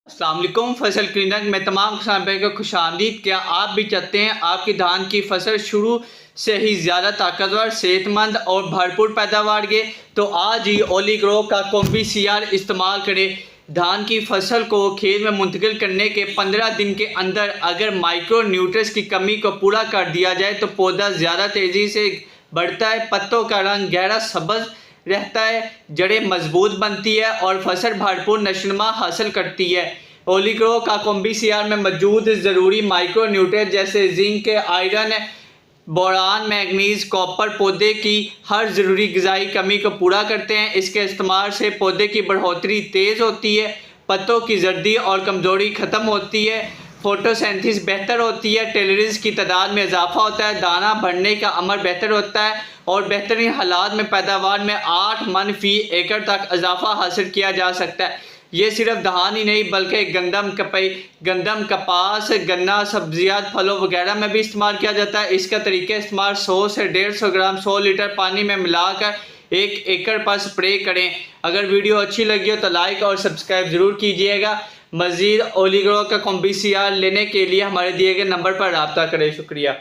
अस्सलाम वालेकुम। फसल क्लिनिक में तमाम किसान भाई को खुशामदीद। क्या आप भी चाहते हैं आपकी धान की फसल शुरू से ही ज़्यादा ताकतवर, सेहतमंद और भरपूर पैदावार के? तो आज ही ओलीग्रो का कॉम्बीसीआर इस्तेमाल करें। धान की फसल को खेत में मुंतकिल करने के 15 दिन के अंदर अगर माइक्रो न्यूट्रिएंट्स की कमी को पूरा कर दिया जाए तो पौधा ज़्यादा तेज़ी से बढ़ता है, पत्तों का रंग गहरा सब्ज रहता है, जड़ें मजबूत बनती है और फसल भरपूर नशोनुमा हासिल करती है। ओलीग्रो का कॉम्बीसीआर में मौजूद ज़रूरी माइक्रो न्यूट्रिएंट जैसे zinc, iron, boron, manganese, copper पौधे की हर ज़रूरी ग़िज़ाई कमी को पूरा करते हैं। इसके इस्तेमाल से पौधे की बढ़ोतरी तेज़ होती है, पत्तों की जर्दी और कमज़ोरी ख़त्म होती है, फोटोसिंथेसिस बेहतर होती है, टेलोमेरेज की तादाद में इजाफा होता है, दाना बढ़ने का अमल बेहतर होता है और बेहतरीन हालात में पैदावार में 8 मन फी एकड़ तक इजाफा हासिल किया जा सकता है। ये सिर्फ धान ही नहीं बल्कि गंदम, कपास, गन्ना, सब्जियात, फलों वगैरह में भी इस्तेमाल किया जाता है। इसका तरीका इस्तेमाल 100 से 150 ग्राम 100 लीटर पानी में मिलाकर 1 एकड़ पर स्प्रे करें। अगर वीडियो अच्छी लगी हो तो लाइक और सब्सक्राइब ज़रूर कीजिएगा। मज़ीद ओलीग्रो का कॉम्बीसीआर लेने के लिए हमारे दिए गए नंबर पर रब्ता करें। शुक्रिया।